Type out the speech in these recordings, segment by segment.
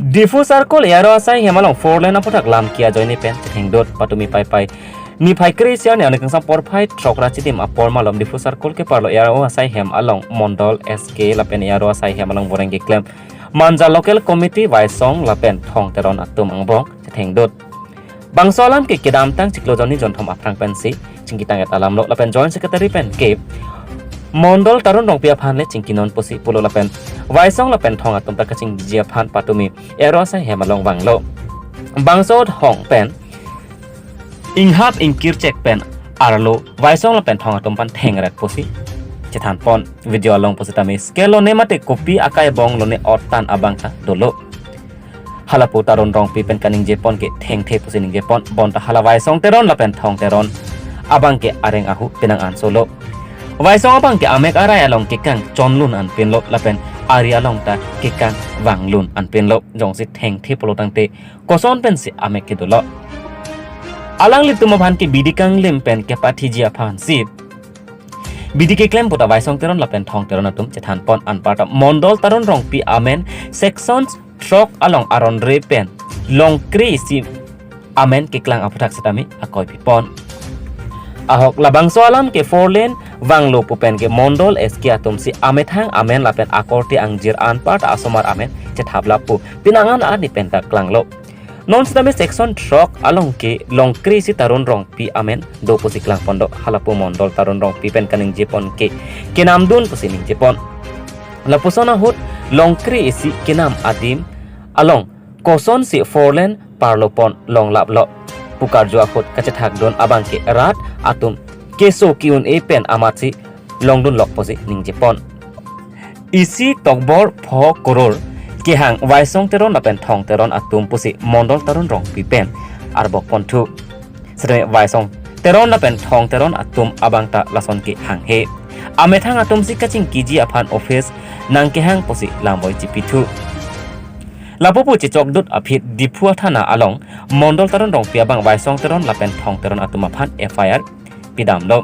Diphu circle ইয়ারো আসাই হেমালং four লেন আপথাক লাম কিয়া জয়নি PAN হেংদot patumi pai pai ni pai krisia ni anek sang porphai trokra chitim apor malom difu sarkol ke parlo yaro asai hem along mondol sk lapen yaro asai hem along borengge klem manja local committee waisong lapen thong teron atum angbong thengdot bangsolam ke kedam tang chiklojoni jonthom aprang pensi chingkitang et alam lo lapen joint secretary pen ke mondol tarun rong pia phan le chingkinon posi pulo lapen waisong lapen thong atum ta kaching jia phan patumi yaro asai hem along banglo bangsod hong pen inghap ingkir cek pen arlo waisong la pen thong atom pan thengrat posi chethan pon video along posi tami skelo ne mate copy akai bong lo ne otan abang tha dolo halapo taron rong pi pen kaning je pon ke theng the posi ning je pon bon ta hala waisong teron la pen thong teron abang ke areng ahu penang an solo waisong abang ke amek arai along ke kang chonlun an pen lo la pen ari along ta ke kang wanglun an pen lo jong si theng the polo tang te koson pen si amek ke dolo alang litu mo bhan ke bidikang lem pen ke pathijia phan sip bidike klem pota waisong teron lapen thong teron atum chethan pon an part mondol taron rong pi amen sections trok along aron re pen long kri si amen ke klang aputhak setami akoi pi pon ahok labang so alam ke four lane wanglo pupen ke mondol eski atum si amethang amen lapen akorti angjir an part asomar amen chethabla pu pinangan ani penta klang lo non stame section truck along ke long kri si tarun rong pi amen do posi klang pondo halapu mondol tarun rong pi pen kaning jepon ke kenam dun posi ning jepon la posona hut long kri si kenam adim along koson si four lane parlopon long laplo pukar jo akhot kachathak don abang ke rat atum keso kiun e pen amatsi long dun lok posi ning jepon isi tokbor pho koror ke hang waisong teron lapen thong teron atum pusi mondol taron rong pi pen arbok pontu sre waisong teron lapen thong teron atum abang ta lason ke hang he ame thang atum si kaching kiji aphan office nang ke hang pusi lamboi chipithu lapopu chi chokdut aphit diphua thana along mondol taron rong pi abang waisong teron lapen thong teron atum aphan fir pidam lo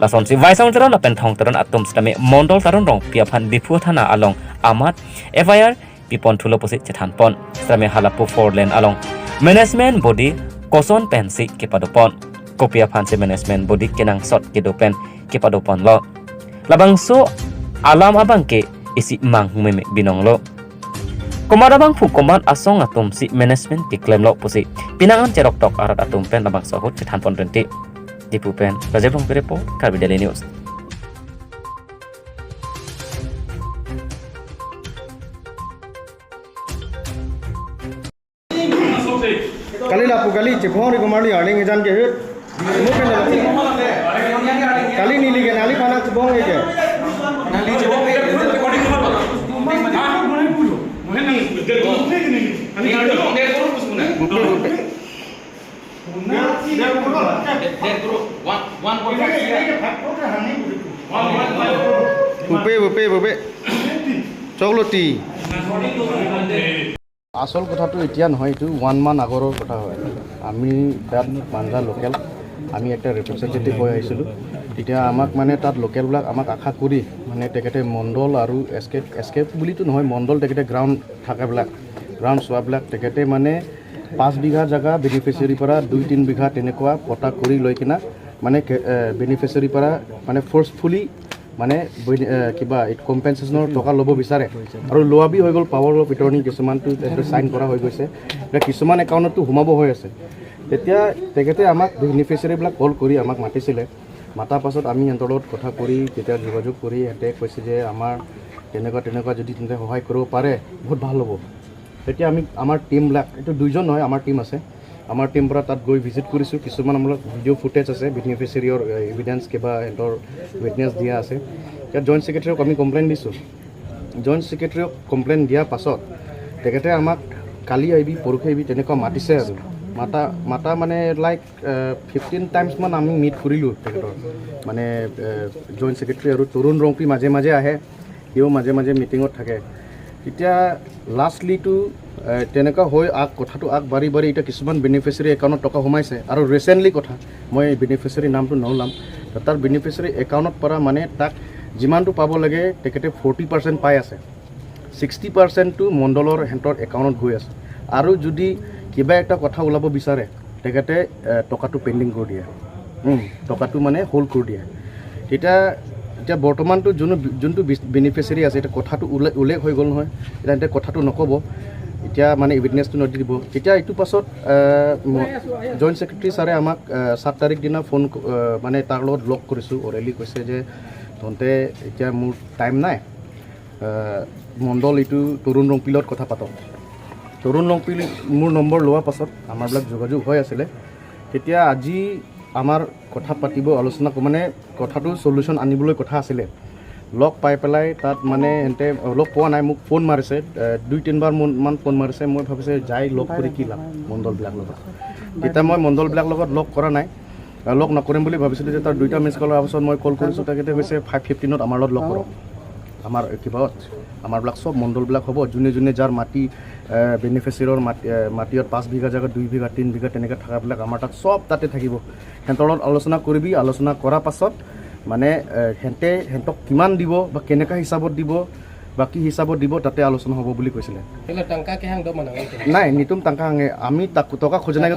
lason si waisong teron lapen thong teron atum stame mondol taron rong pi aphan diphua thana along amat FIR pipon thulo posi chethan pon strame halapu four lane along management body koson pensi ke padopon kopia phanse management body kenang sot ke dopen ke padopon lo labang so alam abang ke isi mang meme binong lo komada bang fu komat asong atum si management ke claim lo posi pinangan cerok tok arat atum pen labang so hut chethan pon renti dipu pen rajabong perepo Karbi Daily News kali lapu kali cepong di kemari aling ejan ke hut mungkin kali nili ke nali panas cepong ke nali cepong ke bupe chocolate আসল কথাটো এতিয়া নহয় এইটো 1 মান আগৰৰ কথা হয় আমি তাত মানজা লোকেল আমি একটা ৰিপ্ৰেজেন্টেটিভ হৈ আহিছিলোঁ তেতিয়া আমাক মানে তাত লোকেলবিলাক আমাক আশা কৰি মানে তেখেতে মণ্ডল আৰু এস্কেপ বুলিতো নহয় মণ্ডল তেখেতে গ্ৰাউণ্ড থাকাবিলাক গ্ৰাউণ্ড চোৱাবিলাক তেখেতে মানে 5 বিঘা জাগা বেনিফিচিয়াৰীৰ পৰা 2-3 বিঘা তেনেকুৱা পটা কৰি লৈ কিনা মানে বেনিফিচিয়াৰীৰ পৰা মানে ফোৰ্সফুলি মানে কিবা কম্পেনসেশনৰ টকা ল'ব বিচাৰে আৰু লোৱাবি হৈ গ'ল পাৱাৰ অফ এটৰ্নি কিছুমানটো সাইন কৰা হৈ গৈছে এটা কিছুমান একাউণ্টতো সোমাব হৈ আছে তেতিয়া তেখেতে আমাক বেনিফিচিয়াৰীবিলাক কল কৰি আমাক মাতিছিলে মাতাৰ পাছত আমি সিহঁতৰ লগত কথা কৰি তেতিয়া যোগাযোগ কৰি সিহঁতে কৈছে যে আমাৰ তেনেকুৱা যদি তেন্তে সহায় কৰিব পাৰে বহুত ভাল হ'ব তেতিয়া আমি আমাৰ টিমবিলাক এইটো দুইজন নহয় আমাৰ টিম আছে আমাৰ টিম পৰা তাত গৈ ভিজিট কৰিছোঁ কিছুমান আমাৰ ভিডিঅ' ফুটেজ আছে বেনিফিচিয়াৰীৰ এভিডেন্স কিবা সিহঁতৰ উইটনেছ দিয়া আছে এতিয়া জইণ্ট ছেক্ৰেটাৰীক আমি কমপ্লেইন দিছোঁ জইণ্ট ছেক্ৰেটাৰীক কমপ্লেইন দিয়াৰ পাছত তেখেতে আমাক কালি আহিবি পৰহি আহিবি তেনেকুৱা মাতিছে আৰু মাতা মানে লাইক 15 টাইমছ মান আমি মিট কৰিলোঁ তেখেতৰ মানে জইণ্ট ছেক্ৰেটাৰী আৰু তৰুণ ৰংপি মাজে মাজে আহে সিও মাজে মাজে মিটিঙত থাকে এতিয়া লাষ্টলিটো তেনেকুৱা হৈ কথাটো আগবাঢ়ি এতিয়া কিছুমান বেনিফিচিয়াৰী একাউণ্টত টকা সোমাইছে আৰু ৰিচেণ্টলি কথা মই বেনিফিচিয়াৰী নামটো নলাম তাৰ বেনিফিচিয়াৰী একাউণ্টত পৰা মানে তাক যিমানটো পাব লাগে তেখেতে 40% পাই আছে 60% মণ্ডলৰ হেঁতৰ একাউণ্টত গৈ আছে আৰু যদি কিবা এটা কথা ওলাব বিচাৰে তেখেতে টকাটো পেণ্ডিং কৰি দিয়ে টকাটো মানে হোল্ড কৰি দিয়ে এতিয়া বৰ্তমানটো যোনটো বেনিফিচিয়াৰী আছে এতিয়া কথাটো উল্লেখ হৈ গ'ল নহয় এতিয়া কথাটো নক'ব এতিয়া মানে উইটনেছটো নদিব তেতিয়া এইটো পাছত জইণ্ট ছেক্ৰেটাৰী ছাৰে আমাক 7 তাৰিখ দিনা ফোন মানে তাৰ লগত লগ কৰিছোঁ অৰেলি কৈছে যে তহঁতে এতিয়া মোৰ টাইম নাই মণ্ডল এইটো তৰুণ ৰংপিলত কথা পাতক তৰুণ ৰংপিল মোৰ নম্বৰ লোৱাৰ পাছত আমাৰবিলাক যোগাযোগ হৈ আছিলে তেতিয়া আজি আমাৰ কথা পাতিব আলোচনা মানে কথাটো সলিউশ্যন আনিবলৈ কথা আছিলে লগ পাই পেলাই তাত মানে এন্তে লগ পোৱা নাই মোক ফোন মাৰিছে 2-3 বাৰ মান ফোন মাৰিছে মই ভাবিছে যাই লগ কৰি কি লাভ মণ্ডলবিলাক লগত তেতিয়া মই মণ্ডলবিলাক লগত লগ কৰা নাই লগ নকৰিম বুলি ভাবিছিলোঁ যে তাৰ 2টা মিছ কলৰ পাছত মই কল কৰিছোঁ তেখেতে কৈছে 5:15 আমাৰ লগত লগ কৰক আমাৰ কিবাত আমাৰবিলাক চব মণ্ডলবিলাক হ'ব যোনে যাৰ মাটি বেনিফিচিয়াৰৰ মাটিত 5 বিঘা জেগাত 2 বিঘা 3 বিঘা তেনেকৈ থকাবিলাক আমাৰ তাত চব তাতে থাকিব সিহঁতৰ লগত আলোচনা কৰিবি আলোচনা কৰাৰ পাছত মানে সিহঁতক কিমান দিব বা কেনেকুৱা হিচাপত দিব বা কি হিচাপত দিব তাতে আলোচনা হ'ব বুলি কৈছিলে নাই নিতুম টাংকা হাঙে আমি টকা খোজা নাই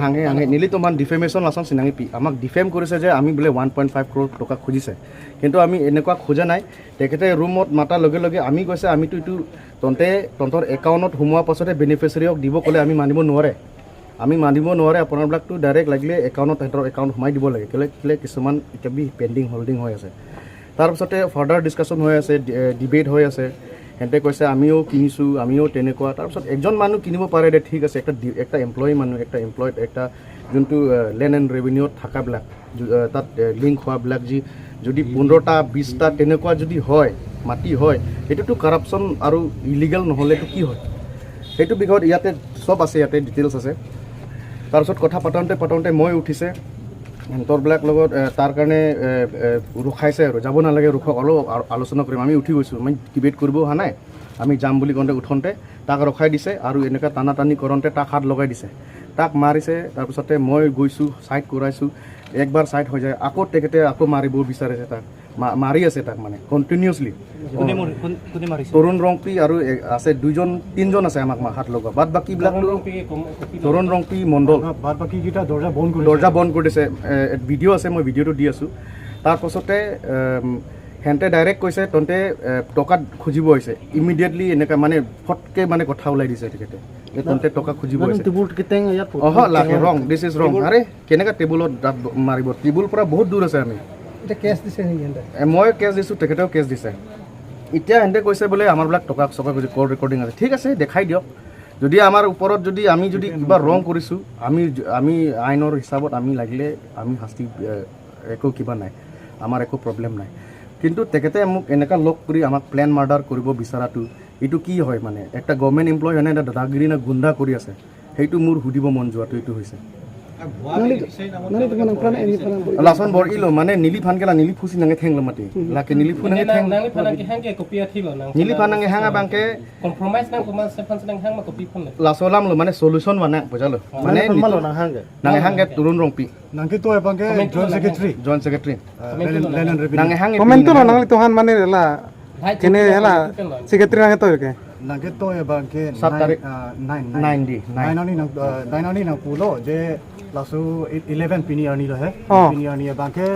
হাঙে নিলি তোমাৰ ডিফেমেশ্যন লাচন চিনাঙি পি আমাক ডিফেম কৰিছে যে আমি বোলে 1.5 crore টকা খুজিছে কিন্তু আমি এনেকুৱা খোজা নাই তেখেতে ৰুমত মাতাৰ লগে লগে আমি কৈছে আমিতো এইটো তহঁতৰ একাউণ্টত সোমোৱাৰ পাছতে বেনিফিচিয়াৰীক দিব ক'লে আমি মানিব নোৱাৰে আপোনাৰবিলাকতো ডাইৰেক্ট লাগিলে একাউণ্টত সিহঁতৰ একাউণ্ট সোমাই দিব লাগে কেলে কিছুমান এতিয়া পেণ্ডিং হোল্ডিং হৈ আছে তাৰপিছতে ফাৰ্ডাৰ ডিছকাশ্যন হৈ আছে ডিবেট হৈ আছে সিহঁতে কৈছে আমিও কিনিছোঁ আমিও তেনেকুৱা তাৰপিছত একজন মানুহ কিনিব পাৰে দে ঠিক আছে একটা এমপ্লয়ী মানুহ এমপ্লয়ড একটা যোনটো লেণ্ড এণ্ড ৰেভিনিউত থকাবিলাক তাত লিংক হোৱাবিলাক যদি 15টা 20টা তেনেকুৱা যদি হয় মাটি হয় সেইটোতো কাৰাপশ্যন আৰু ইলিগেল নহ'লেতো কি হয় সেইটো বিষয়ত ইয়াতে চব আছে ইয়াতে ডিটেইলছ আছে তাৰপিছত কথা পাতোঁতে মই উঠিছে সিহঁতৰবিলাক লগত তাৰ কাৰণে ৰখাইছে আৰু যাব নালাগে ৰখক অলপ আলোচনা কৰিম আমি উঠি গৈছোঁ আমি ডিবেট কৰিব অহা নাই আমি যাম বুলি কওঁতে উঠোঁতে তাক ৰখাই দিছে আৰু এনেকুৱা টানি কৰোঁতে তাক হাত লগাই দিছে তাক মাৰিছে তাৰপিছতে মই গৈছোঁ ছাইড কৰাইছোঁ একবাৰ ছাইড হৈ যায় আকৌ তেখেতে আকৌ মাৰিব বিচাৰিছে তাক মাৰি আছে তাক মানে কণ্টিনিউছলি তৰুণ ৰংপি আৰু আছে 2-3জন আছে আমাক হাত লগোৱা বাদ বাকীবিলাক তৰুণ ৰংপি মণ্ডল বাদ বাকীকেইটা দৰ্জা বন্ধ কৰি দিছে ভিডিঅ' আছে মই ভিডিঅ'টো দি আছোঁ তাৰপাছতে সিহঁতে ডাইৰেক্ট কৈছে তহঁতে টকা খুজিব হৈছে ইমিডিয়েটলি এনেকৈ মানে ফটকৈ মানে কথা ওলাই দিছে তেখেতে তহঁতে টকা খুজিব হৈছে লাগে ৰং দিছ ইজ ৰং আৰে কেনেকৈ টেবুলত দাঁত মাৰিব টেবুল পৰা বহুত দূৰ আছে আমি মই কেছ দিছোঁ তেখেতেও কেছ দিছে এতিয়া সিহঁতে কৈছে বোলে আমাৰবিলাক টকা চকা খুজি কল ৰেকৰ্ডিং আছে ঠিক আছে দেখাই দিয়ক যদি আমাৰ ওপৰত আমি যদি কিবা ৰং কৰিছোঁ আমি আইনৰ হিচাপত আমি লাগিলে আমি শাস্তি একো কিবা নাই আমাৰ একো প্ৰব্লেম নাই কিন্তু তেখেতে মোক এনেকুৱা লগ কৰি আমাক প্লেন মাৰ্ডাৰ কৰিব বিচৰাটো এইটো কি হয় মানে একটা গভৰ্ণমেণ্ট এমপ্লয় হয় নে এটা দাদাগিৰি নে গুণ্ডা কৰি আছে সেইটো মোৰ সুধিব মন যোৱাটো এইটো হৈছে লাচন বৰ ইলো মানে নীলি ফানকেলা নীলি ফুচি নাঙে ঠেং মাতি লাকে নীলি ফু নাঙে ঠেং নীলি ফানাঙে হাঙা বাংকে কম্প্ৰমাইজ নাং কমা সেফান নাং হাং মা কপি ফন লাসলাম লো মানে সলিউশন বানা বুঝালো মানে নাঙে হাঙে তৰুণ ৰংপি নাঙে তো বাংকে জয়েন্ট সেক্রেটারি নাঙে হাঙে কমেন্ট তো নাঙলি তোহান মানে লা কেনে হেলা সেক্রেটারি নাঙে তো কে নাঙে তো বাংকে 7 তারিখ 9 nang pulo je lasu 11 pini ani lo hai pini ani bangke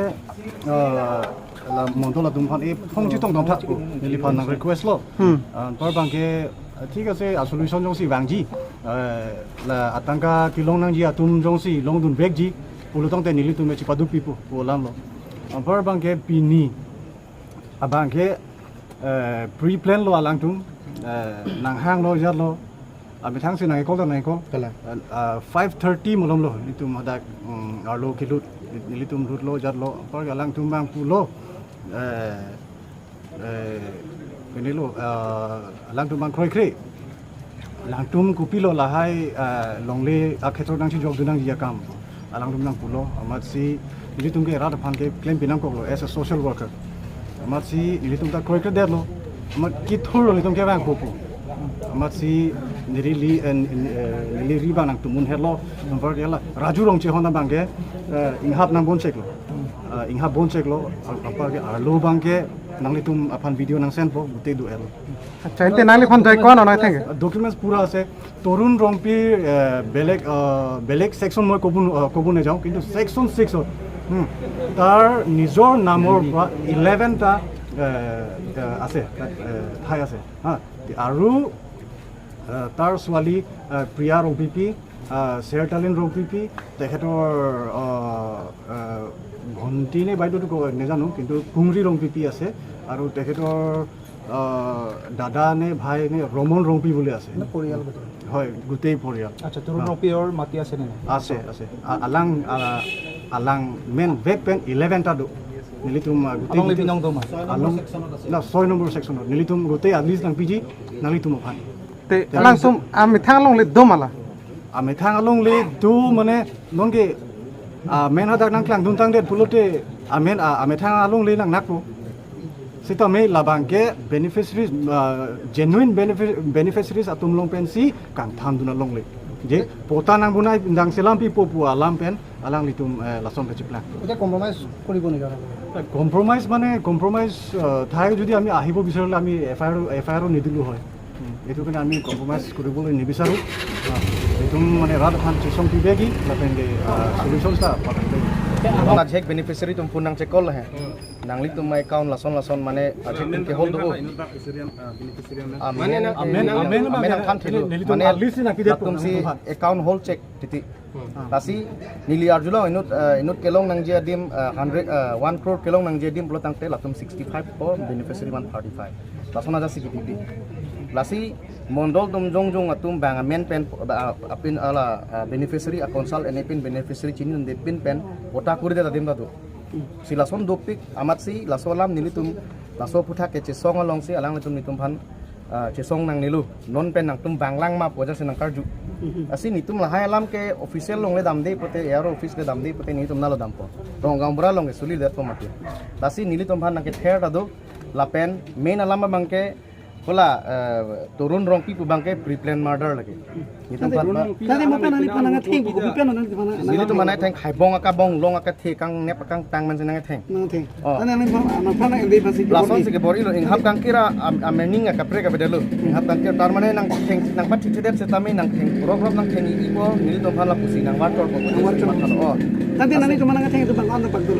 la mondo la dumhan e phong chi tong dong thak ko nili phan nang request lo par bangke ঠিক আছে solution jong si wangji la atangka kilong nang ji atum jong si long dun bek ji pulo tong te nili tu me chi padu pipu polam lo par bangke pini abangke pre plan lo alang tum nang hang lo jat lo abi thang sin nang ko nang ko 5:30 molom lo itu madak arlo kilut nilitum lut lo jat lo par galang tum bang pulo ini lo lang tum bang kroi kroi lang tum kupi lo lahai longle akhetor nang si job dunang ya kam alang tum nang pulo amat si nilitum ke rat phan ke claim pinang ko lo as a social worker amat si nilitum ta kroi kroi der lo amat kithur lo nilitum ke bang ko amat si nili riba nang tumun hello number gela raju rong che honda bangke inghap nang bon cheklo inghap bon cheklo apa ke arlo bangke Nangli তুম Affan video নাং send গোটেই দু L আচ্ছা এতে নালি phone যাই কোন না থাকে ডকুমেন্টস পুরা আছে তরুণ ৰম্পিৰ বেলেগ সেকশন মই ক'ব নাযাওঁ কিন্তু সেকশন 6 তাৰ নিজৰ নামৰ 11টা আছে ঠাই আছে হা আৰু তাৰ ছোৱালী প্ৰিয়া ৰম্পিপি চেৰটালিন ৰম্পিপি তেখেতৰ ভণ্টি নে বাইদেউটো নাজানো কিন্তু কুমৰি ৰম্পিপি আছে আৰু তেখেতৰ দাদা নে ভাই নে ৰমন ৰম্পি বুলি আছে পৰিয়াল হয় গোটেই পৰিয়াল আচ্ছা তৰুণ ৰপিৰ মাটি আছে নে আছে আলাং মেন বেক পেন 11টা দো নিলিতুম গোটেই লিপি নং দম আলং না 6 নম্বৰ সেকশনত নিলিতুম গোটেই আলিজ নাং পিজি নালিতুম ফান তে আলাং তুম আমি থাংলং লি দমালা আমি থাং আলং লি দু মানে নংগে মেন হাদাক নাং ক্লাং দুনতাং দে পুলোতে আমেন আমি থাং আলং লি নাং নাকো sita me labangke beneficiaries genuine beneficiaries atum long pensi kang tham duna long le je pota nang bunai ndang selam pi popu alam pen alang litum lasom kachipla এটা কম্প্রোমাইজ কৰিব নিগা compromise থাই যদি আমি আহিব বিচাৰিলে আমি এফআইআৰ নিদিলো হয় এটো কাৰণে আমি কম্প্ৰোমাইজ কৰিবলৈ নিবিচাৰো এটো মানে ৰাত খান চিসং পিবেগি লাপেনগে সলিউশনটা পাতে na check beneficiary tum punang check call hai nangli tum my account lason mane check tum ke hold do amen kan thilu mane tum si account hold check titi tasi nili arjulo inut kelong nang je dim 1 crore kelong nang je dim bulotang te latum 65 for beneficiary 135 lason aja sikiti lasi mondol tum jong atum bang amen pen apin ala beneficiary akonsal enepin beneficiary chinin de pin pen ota kuri de tadim datu si lason dopik amat si lasolam nilitum laso putha ke chesong along si alang litum nitum phan chesong nang nilu non pen nang tum banglang ma poja senang karju asi nitum lahai alam ke official long le dam de pote aero office le dam de pote nitum nalo dam po tong gambra long suli de to mati lasi nilitum phan nang ke ther dadu lapen main alam bangke Pola turun rongpi ku bangke pre-plan murder lagi. Itu kan. tadi mo pa nani panang thing ko pian nan pana Ini tu mana theng khai bong aka bong long aka the kang nep kang tang man senang theng. nang thing tani nani panang ende pasi Lason sige bori lo inghap kang kira amening aka pre ka bedelu. Inghap kang kira tar mane nang theng nang pat thidep setami nang theng rob nang theng ipo nili to phala pusi nang wator ko oh. tadi nani to manang thing to bang on pagdul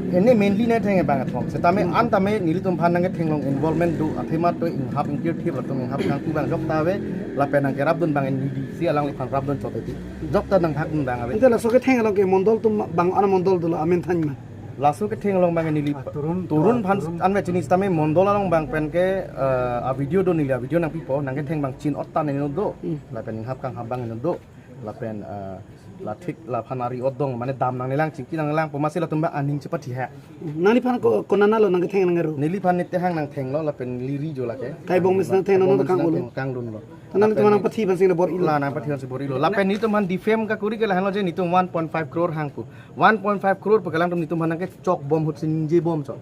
Ini mainly na theng bang athong setame antame nili to phan nang theng long involvement do athema to inghap ingkir thir lo to inghap kang tu bang jok tawe lapen nang kerap dun bang nidi si alang li phan rap dun choteti jok ta nang hak dun bang awe ite la soke thing lo ke mondol tum bang ana mondol dul amen than ma lasu ke theng long bang nili turun phan anme chinis tame mondola long bang pen ke a video do nili a video nang pipo nang ke theng bang chin otta ne no do lapen inghap kang habang ne do lapen la thik la phanari odong mane dam nang nilang chingki nang lang pomasi la tumba aning chepati ha nani pan ko nana lo nang thing nang ru nili phan nitte hang nang theng lo lapen liri jo lake kai bong mis nang thing no kang ulu kang dun lo nani to manang pathi basing bor ila la nang pathi se bori lo lapen ni tum han defame ka kuri ke la halo je ni tum 1.5 crore hang pu 1.5 crore pagalang tum ni tum hanang ke chok bom hut sin je bom chok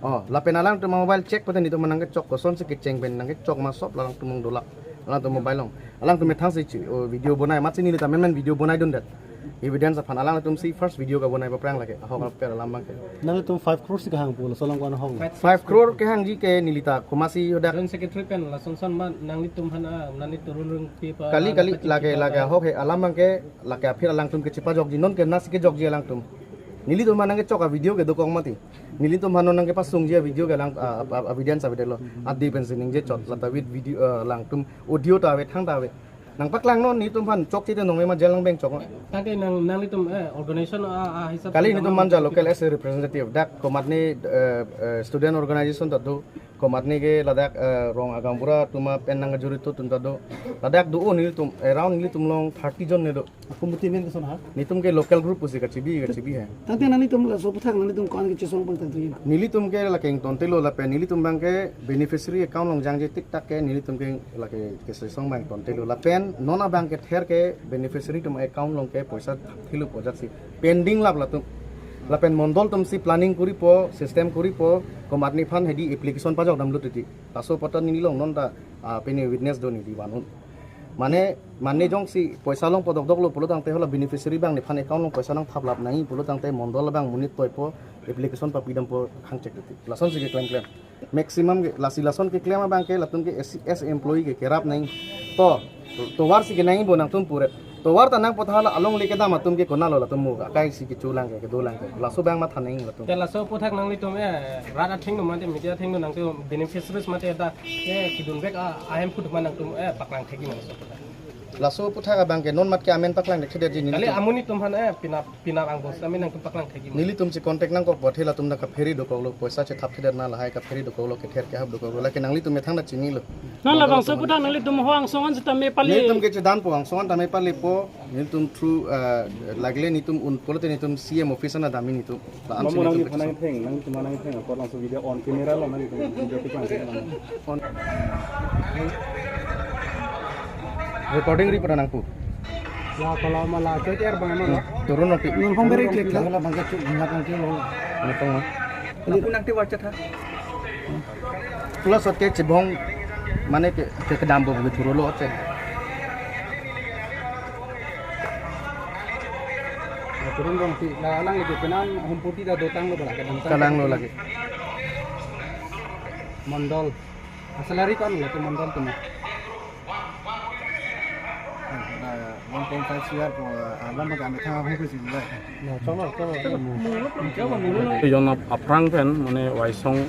oh lapen alang tum mobile check patan ni tum hanang ke chok ko son se ke cheng ben nang ke chok ma sop lang tum dolak alang tum mobile long alang tum thang se video bonai mat sini ta men video bonai dun dat evidence aphan alang tum si first video ka bonai ba prang lake ahok per alam bang ke nani tum 5 crore sik hang pul solong kan hong 5 crore ke hang ji ke nilita komasi hodak Ren secretary pen la sonson man nang litum hana nang liturun rung pipa kali lage ahok he alam bang ke lake aphir alang tum ke chipa jog ji non ke nas ke jog ji alang tum nili tum manang ke chok a video ke dokong mati nili tum hanon nang ke pasung ji video ke lang evidence avide lo adi pensining je chot lata with video lang tum audio ta we thang ta we nang paklang non ni tum phan chok ti te nong me ma jelang beng chok tadi nang litum organization hisab kali ni tum manja local as representative dak komat ni student organization tadu komat ni ke ladak rong agampura tuma pen nang juri tu tunta do ladak du ni tum around ni tum long 30 jon ne do kumbuti men ke son ha ni tum ke local group usi ka chibi hai tadi nani tum la so puthak nani tum kon ke chisong pang tang trin nili tum ke la keng ton telo la pe nili tum bang ke beneficiary account long jang je tik tak ke nili tum ke la ke song bang ton telo la pen nona bang ke ther ke beneficiary tum account long ke paisa thilu pojak si pending lap la tum la pen mondol tum si planning kuri po system kuri po komat ni phan hedi application pajok dam lu titi taso patan ni long non ta peni witness do ni di wanun মানে jong si poisa long podok dok lo pulo tangte hola beneficiary bang ni phan account long poisa long thap lap nai pulo tangte mondol bang munit toipo application pa pidam po khang check diti lason si ke claim maximum lasi lason ke claim bang ke latum ke as employee ke kerap nai to war si ke nai bo nang tum pure to war tanang pothala along le ke da matum ke konalo latum mu kai si ke chulang ke dolang ke laso bang ma thanai latum te laso pothak nang litum rada thing no mate media thing no nang tu beneficiaries mate da kidun bek ahem put manang tum paklang thegi man so laso puthaka bang ke non mat ke amen paklang de khede jini kali amuni tum han pina ang bos amen nang tum paklang thegi nili tum si contact nang ko bothela tum na ka ferry do ko lo poisa che thap khede na la hai ka ferry do ko lo ke ther ke hab do ko la ke nangli tum me thang na chini lo na la bang so puthak nang litum hoang songan sita me pali ni tum ke che dan po ang songan ta me pali po ni tum through lagle ni tum un polote ni tum CM office na dami ni tum la am Mau nang panang theng nang cuma nang theng ko langsung video on kamera lo nang video tikang on recording ri pranang pu la kalau malah cecer bang emang turun nopi nang hong beri klik lah lah bangga cuk ingat nanti lo ni tong aku nanti baca tha plus ke chibong mane ke kedam bo bu turu lo che turun dong ti la lang itu penan hom putih dah dotang lo bala kadang kalang lo lagi mandol asalari kan lo tu mandol tu 1.5 CR po alam mo gamit ha ho kusi le yon aprang pen mane waisong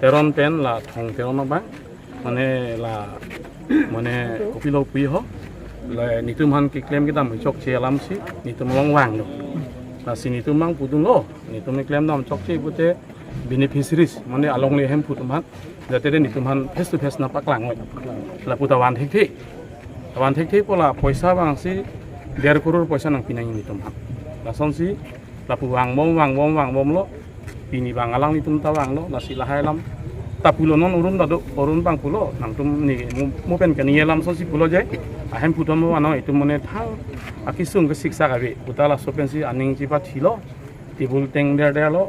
teron pen la thong teron ba mane la mane kopilo pui ho la nitum han ki claim kita chok che alam si nitum long wang lo la si nitum mang pudun lo nitum ni claim nam chok che pute beneficiaries mane along le hem putum han jate nitum han face to face na paklang la putawan thik thik tawan thik thik pola poisa bang si 1.5 crore poisa nang pinai nitum han la son si la pu wang bom lo pini bang alang nitum tawang lo la si la hai lam tapulo non urun bang pulo nang tum ni mo pen kan yelam son si pulo je ahem putom mo ano itu mone thang akisung ke siksa gabe utala sopen si aning jipa thilo tibul teng der lo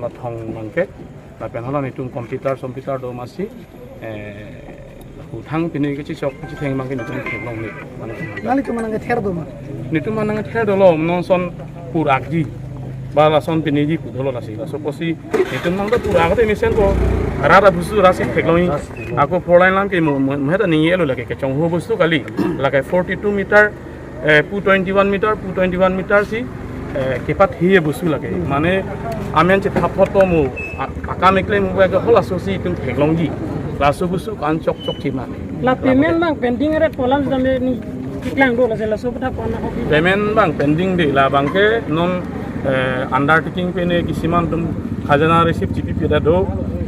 la thong mangke la pen hala nitum computer do masi thang pini ke chi chok chi theng mangke nitum long ni nali tu manang ther do ma nitum manang ther do lo non son purak ji bala son pini ji pudolo la si la soposi nitum nang do purak te misen ko rara busu rasi thekloi ako foreign lam ke moheta ni yelo lage ke chong ho busu kali lage 42 meter 221 meter si kepat hiye busu lage mane amen che thaphoto mu akamekle mu ba hola sosi tum theklong ji laso busu kan chok chi ma la payment bang pending rate polan dame ni kiklang do la se la so puthak pona hoki payment bang pending de la bangke non undertaking pene kisiman tum khajana receipt gp peda do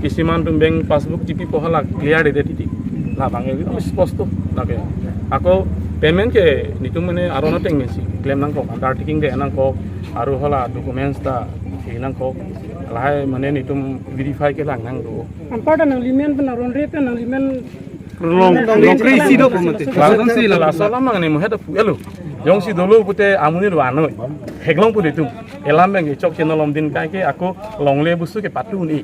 kisiman tum bank passbook gp pohala clear de titi la bange ekdom sposto lage ako payment ke nitum mane aro na teng mesi claim nang ko undertaking de nang ko aru hola documents ta nang ko lai mane nitum verify ke lang nang do ampada nang limen pena ron re pena limen long crazy do pamate lagon si la sala mang ne mo heda puelo yong si dolo pute amuni do anoi heglong pute tum elam bang chok chenolom din kai ke ako longle busu ke patu ni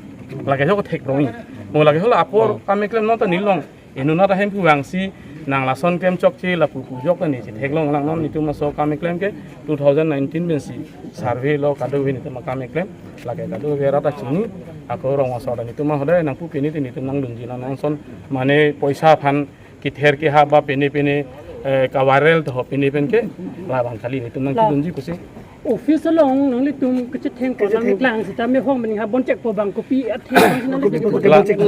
lage jok thek roi mo lage hola apor kameklem no ta nilong enu na ta hem pu wang si nang lason kem chok chi la pu jok ni si heglong lang non nitum na so kameklem ke 2019 ben si survey lo kado wi ni ta kameklem lage kado vera ta chini ako rong so da nitum ma hode nang pu pini ti nitum nang dunji na nang son mane poisa phan ki ther ke ha ba pene ka viral to pini pen ke la bang khali nitum nang ki dunji kusi office long nang litum ke theng ko lang klang sita me hong ben ha bon check po bang copy at theng nang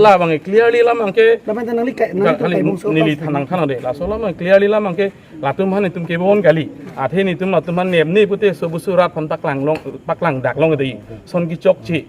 la bang clearly la mang ke dapat nali kai nali nili thanang thano de la sola mang clearly la mang ke latum han tum ke bon gali athe ni tum latum han nem ni pute so busurat phan paklang dak long de son ki chok chi